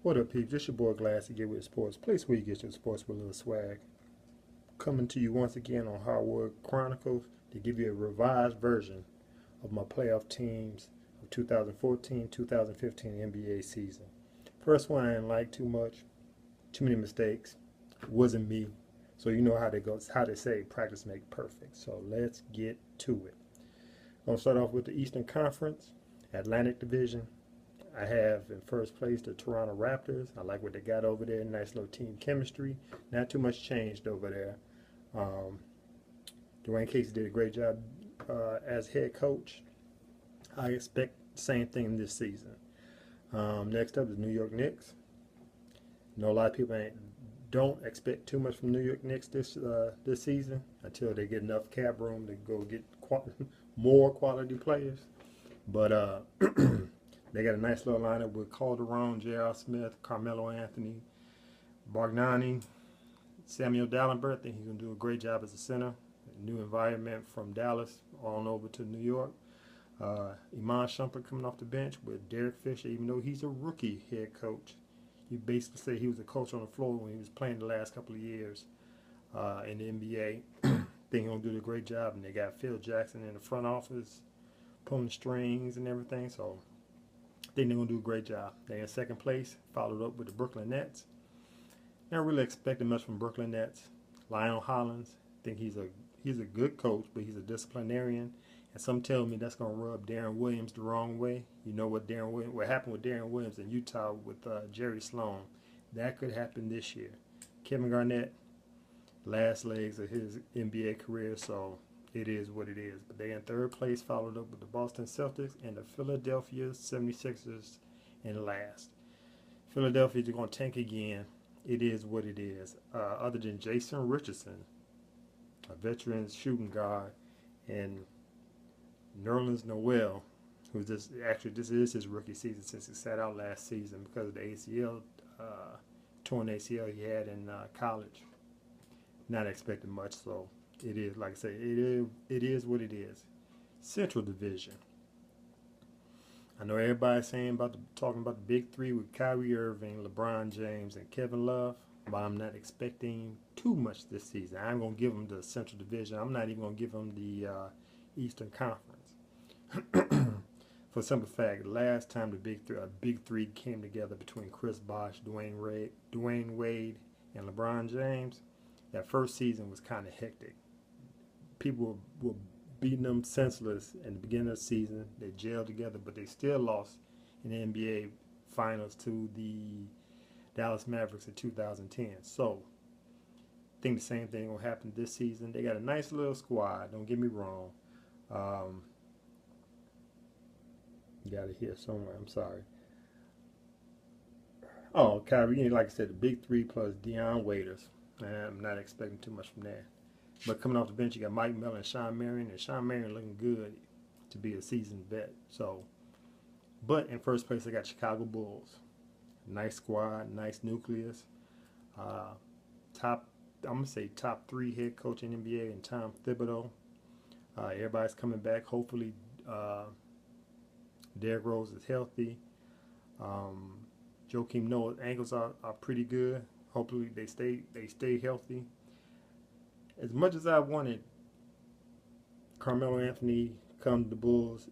What up, peeps? This your boy Glass to Get With Sports, place where you get your sports with a little swag. Coming to you once again on Hardwood Chronicles to give you a revised version of my playoff teams of 2014-2015 NBA season. First one I didn't like too much, too many mistakes. It wasn't me, so you know how they go. How they say practice make perfect. So let's get to it. I'm gonna start off with the Eastern Conference, Atlantic Division. I have in first place the Toronto Raptors. I like what they got over there. Nice little team chemistry. Not too much changed over there. Um, Dwayne Casey did a great job as head coach. I expect the same thing this season. Next up is New York Knicks. I know a lot of people don't expect too much from New York Knicks this season until they get enough cap room to go get more quality players. But they got a nice little lineup with Calderon, J.R. Smith, Carmelo Anthony, Bargnani, Samuel Dallenberg. I think he's going to do a great job as a center. A new environment from Dallas on over to New York. Iman Shumpert coming off the bench with Derek Fisher, even though he's a rookie head coach. You basically say he was a coach on the floor when he was playing the last couple of years in the NBA. Think he's going to do a great job. And they got Phil Jackson in the front office, pulling strings and everything. So I think they're going to do a great job. They're in second place, followed up with the Brooklyn Nets. Not really expecting much from Brooklyn Nets. Lionel Hollins, I think he's a good coach, but he's a disciplinarian. And some tell me that's going to rub Darren Williams the wrong way. You know what happened with Darren Williams in Utah with Jerry Sloan. That could happen this year. Kevin Garnett, last legs of his NBA career, so it is what it is. But they're in third place, followed up with the Boston Celtics and the Philadelphia 76ers in last. Philadelphia's going to tank again. It is what it is. Other than Jason Richardson, a veteran shooting guard, and Nerlens Noel, who's this is his rookie season since he sat out last season because of the ACL, torn ACL he had in college. Not expecting much, so it is, like I say, it is what it is. Central Division. I know everybody's talking about the big three with Kyrie Irving, LeBron James, and Kevin Love, but I'm not expecting too much this season. I'm going to give them the Central Division. I'm not even going to give them the Eastern Conference. For the simple fact, last time the big three came together between Chris Bosh, Dwayne Wade, and LeBron James, that first season was kind of hectic. People were beating them senseless in the beginning of the season. They gelled together, but they still lost in the NBA Finals to the Dallas Mavericks in 2010. So I think the same thing will happen this season. They got a nice little squad, don't get me wrong. Got it here somewhere, I'm sorry. Oh, Kyrie, like I said, the big three plus Deion Waiters. I'm not expecting too much from that. But coming off the bench, you got Mike Miller and Sean Marion. And Sean Marion looking good to be a seasoned vet. But in first place, I got Chicago Bulls. Nice squad, nice nucleus. I'm going to say top 3 head coach in NBA and Tom Thibodeau. Everybody's coming back. Hopefully, Derrick Rose is healthy. Joakim Noah's ankles are pretty good. Hopefully, they stay healthy. As much as I wanted Carmelo Anthony come to the Bulls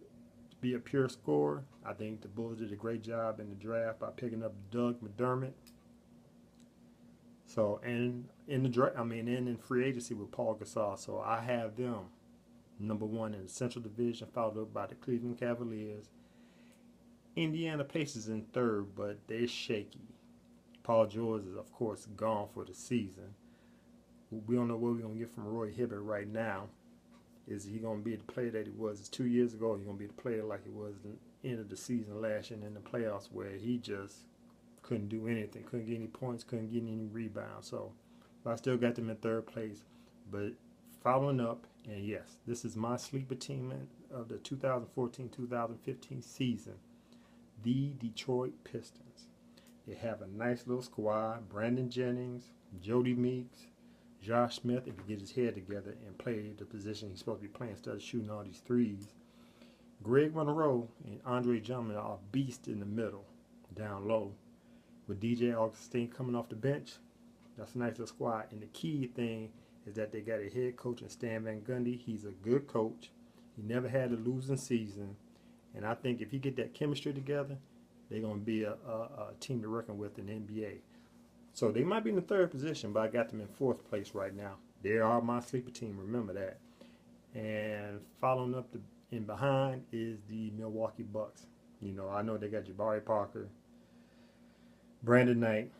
to be a pure scorer, I think the Bulls did a great job in the draft by picking up Doug McDermott. So, and in the draft, in free agency with Paul Gasol. So I have them number 1 in the Central Division, followed up by the Cleveland Cavaliers. Indiana Pacers in third, but they're shaky. Paul George is, of course, gone for the season. We don't know what we're going to get from Roy Hibbert right now. Is he going to be the player that he was 2 years ago? Or he going to be the player like he was at the end of the season last year and in the playoffs where he just couldn't do anything, couldn't get any points, couldn't get any rebounds. So I still got them in third place. But following up, and yes, this is my sleeper team of the 2014-2015 season, the Detroit Pistons. They have a nice little squad. Brandon Jennings, Jody Meeks, Josh Smith, if he gets his head together and play the position he's supposed to be playing instead of shooting all these threes. Greg Monroe and Andre Drummond are beasts in the middle, down low, with DJ Augustine coming off the bench. That's a nice little squad. And the key thing is that they got a head coach in Stan Van Gundy. He's a good coach. He never had a losing season. And I think if he get that chemistry together, they're going to be a team to reckon with in the NBA. So they might be in the third position, but I got them in fourth place right now. They are my sleeper team, remember that. And following up in behind is the Milwaukee Bucks. You know, I know they got Jabari Parker, Brandon Knight,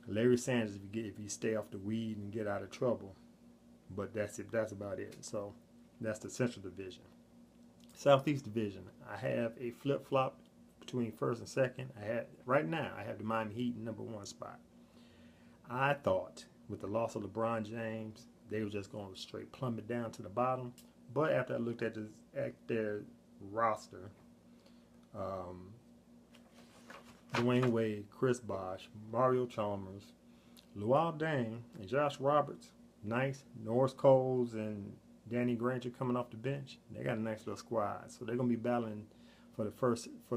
Larry Sanders if you stay off the weed and get out of trouble. But that's it. That's about it. So that's the Central Division. Southeast Division, I have a flip-flop between first and second. Right now I have the Miami Heat in number 1 spot. I thought with the loss of LeBron James, they were just going to straight plummet down to the bottom. But after I looked at their roster, Dwayne Wade, Chris Bosh, Mario Chalmers, Luol Deng, and Josh Roberts, nice. Norris Coles and Danny Granger coming off the bench. They got a nice little squad. So they're going to be battling for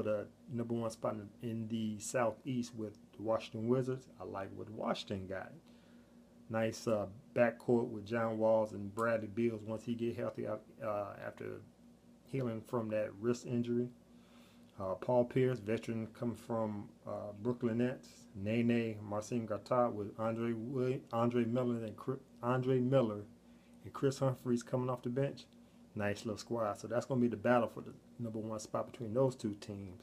the number 1 spot in the Southeast with the Washington Wizards. I like what Washington got. Nice backcourt with John Walls and Bradley Beals once he get healthy after healing from that wrist injury. Paul Pierce, veteran coming from Brooklyn Nets. Nene Marcin Gortat with Andre Miller and Chris Humphries coming off the bench. Nice little squad. So that's going to be the battle for the number 1 spot between those two teams.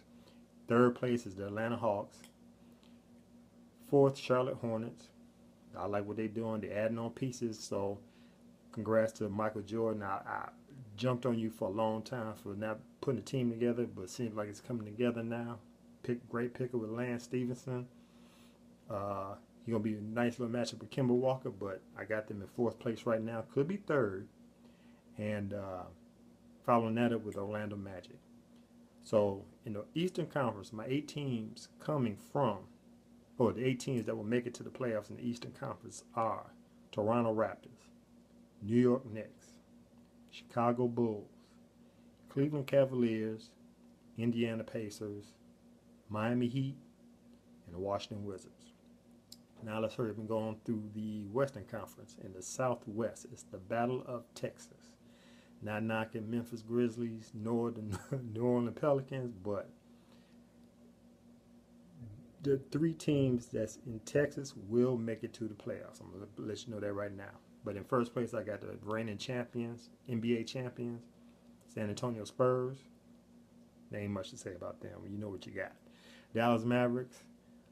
Third place is the Atlanta Hawks. Fourth, Charlotte Hornets. I like what they're doing. They're adding on pieces. So congrats to Michael Jordan. I jumped on you for a long time for not putting a team together, but it seems like it's coming together now. Great picker with Lance Stevenson. He's going to be a nice little matchup with Kemba Walker, but I got them in fourth place right now. Could be third. And following that up with Orlando Magic. So in the Eastern Conference, my 8 teams coming from, or the 8 teams that will make it to the playoffs in the Eastern Conference are Toronto Raptors, New York Knicks, Chicago Bulls, Cleveland Cavaliers, Indiana Pacers, Miami Heat, and the Washington Wizards. Now let's hurry up and go on through the Western Conference. In the Southwest, it's the Battle of Texas. Not knocking Memphis Grizzlies nor the New Orleans Pelicans, but the 3 teams that's in Texas will make it to the playoffs. I'm going to let you know that right now. But in first place, I got the reigning champions, NBA champions, San Antonio Spurs. There ain't much to say about them. You know what you got. Dallas Mavericks.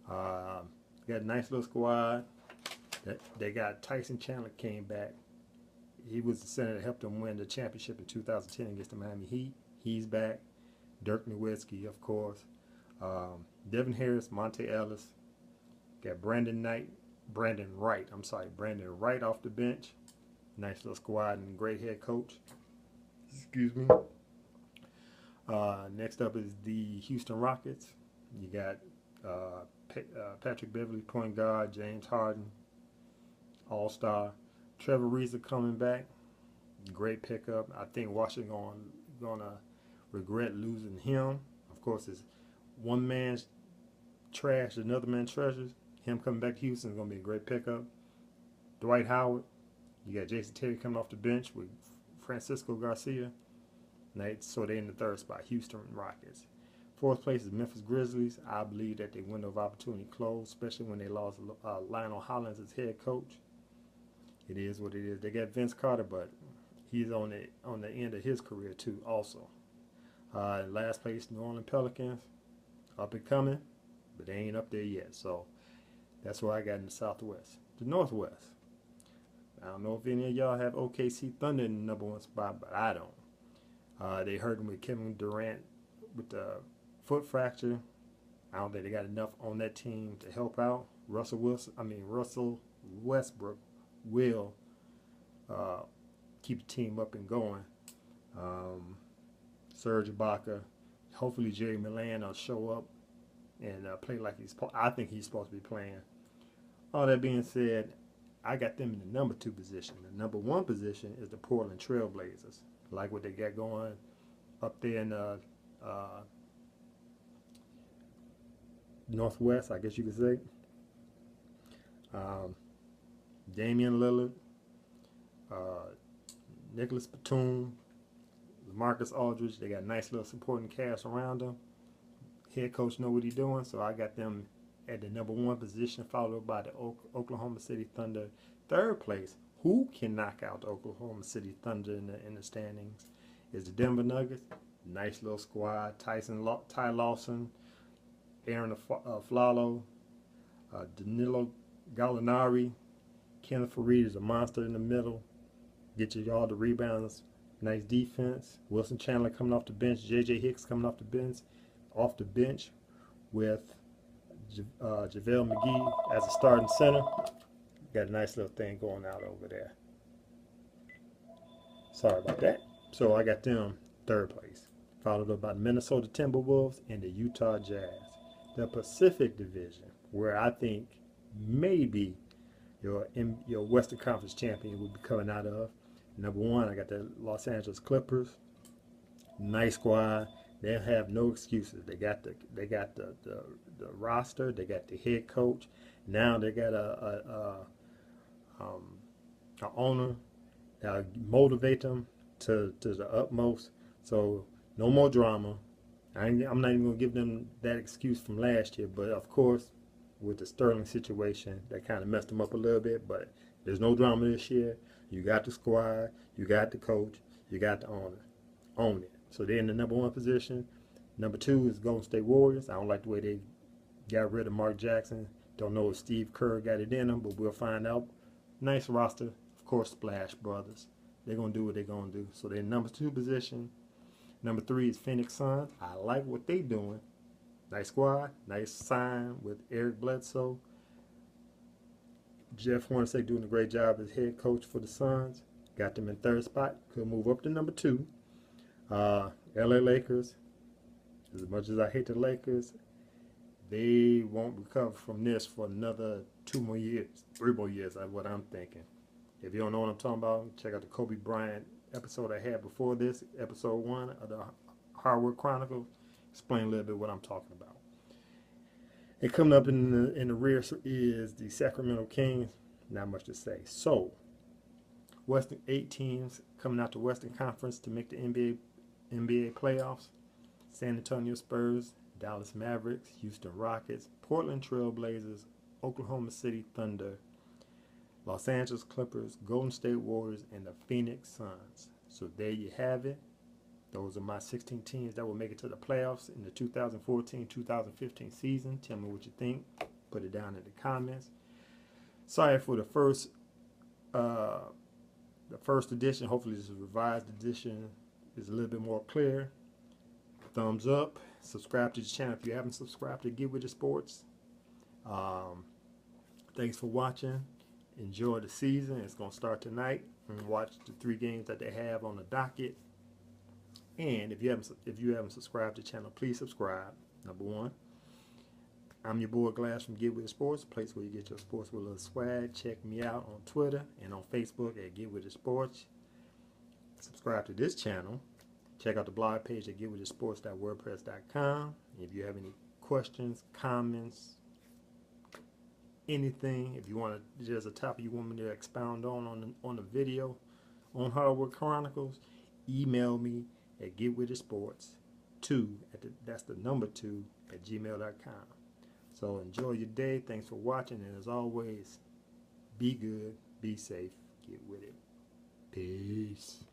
Got a nice little squad. They got Tyson Chandler came back. He was the center that helped them win the championship in 2010 against the Miami Heat. He's back. Dirk Nowitzki, of course. Devin Harris, Monte Ellis. Got Brandon Wright off the bench. Nice little squad and great head coach. Excuse me. Next up is the Houston Rockets. You got Patrick Beverly, point guard, James Harden, all-star. Trevor Ariza coming back, great pickup. I think Washington gonna regret losing him. Of course, it's one man's trash, another man's treasures. Him coming back to Houston is gonna be a great pickup. Dwight Howard, you got Jason Terry coming off the bench with Francisco Garcia. So they're in the third spot, Houston Rockets. Fourth place is Memphis Grizzlies. I believe that their window of opportunity closed, especially when they lost Lionel Hollins as head coach. It is what it is. They got Vince Carter, but he's on the end of his career too, also. Last place, New Orleans Pelicans, up and coming, but they ain't up there yet. So that's what I got in the Southwest. The Northwest, I don't know if any of y'all have OKC Thunder in the number 1 spot, but I don't. They hurt him with Kevin Durant with the foot fracture. I don't think they got enough on that team to help out. Russell Westbrook will keep the team up and going. Serge Ibaka, hopefully Jerry Milan will show up and play like I think he's supposed to be playing. All that being said, I got them in the number 2 position. The number 1 position is the Portland Trail Blazers. Like what they got going up there in Northwest, I guess you could say. Um, Damian Lillard, uh, Nicholas Batum, Marcus Aldridge. They got a nice little supporting cast around them. Head coach know what he's doing, so I got them at the #1 position, followed by the Oklahoma City Thunder, third place. Who can knock out the Oklahoma City Thunder in the standings? Is the Denver Nuggets. Nice little squad. Ty Lawson, Aaron Flalo, Danilo Gallinari, Kenneth Faried is a monster in the middle. Get you all the rebounds. Nice defense. Wilson Chandler coming off the bench. J.J. Hicks coming off the bench with JaVale McGee as a starting center. Got a nice little thing going out over there. Sorry about that. So I got them third place, followed up by the Minnesota Timberwolves and the Utah Jazz. The Pacific Division, where I think maybe your Western Conference champion will be coming out of. #1, I got the Los Angeles Clippers. Nice squad. They have no excuses. They got the roster. They got the head coach. Now they got a owner that motivate them to the utmost. So no more drama. I'm not even gonna give them that excuse from last year, but of course, with the Sterling situation, that kind of messed them up a little bit. But there's no drama this year. You got the squad, you got the coach, you got the owner. Own it. So they're in the #1 position. #2 is Golden State Warriors. I don't like the way they got rid of Mark Jackson. Don't know if Steve Kerr got it in them, but we'll find out. Nice roster. Of course, Splash Brothers. They're going to do what they're going to do. So they're in #2 position. #3 is Phoenix Suns. I like what they're doing. Nice squad. Nice sign with Eric Bledsoe. Jeff Hornacek doing a great job as head coach for the Suns. Got them in third spot. Could move up to #2. LA Lakers. As much as I hate the Lakers, they won't recover from this for another 2 more years, 3 more years. That's what I'm thinking. If you don't know what I'm talking about, check out the Kobe Bryant episode I had before this, episode 1 of the Hard Work Chronicles. Explain a little bit what I'm talking about. And coming up in the rear is the Sacramento Kings. Not much to say. So, Western 8 teams coming out the Western Conference to make the NBA playoffs. San Antonio Spurs, Dallas Mavericks, Houston Rockets, Portland Trail Blazers, Oklahoma City Thunder, Los Angeles Clippers, Golden State Warriors, and the Phoenix Suns. So there you have it. Those are my 16 teams that will make it to the playoffs in the 2014-2015 season. Tell me what you think. Put it down in the comments. Sorry for the first edition. Hopefully this revised edition is a little bit more clear. Thumbs up. Subscribe to the channel if you haven't subscribed to Get With The Sports. Thanks for watching. Enjoy the season. It's going to start tonight. And watch the 3 games that they have on the docket. And if you haven't subscribed to the channel, please subscribe. #1. I'm your boy Glass from Get With The Sports, a place where you get your sports with a little swag. Check me out on Twitter and on Facebook at Get With The Sports. Subscribe to this channel. Check out the blog page at getwiththesports.wordpress.com. If you have any questions, comments, anything, if you want to, there's a topic you want me to expound on the video on Hard Work Chronicles, email me at getwiththesports2 that's the number 2 at gmail.com. So enjoy your day. Thanks for watching, and as always, be good, be safe, get with it. Peace.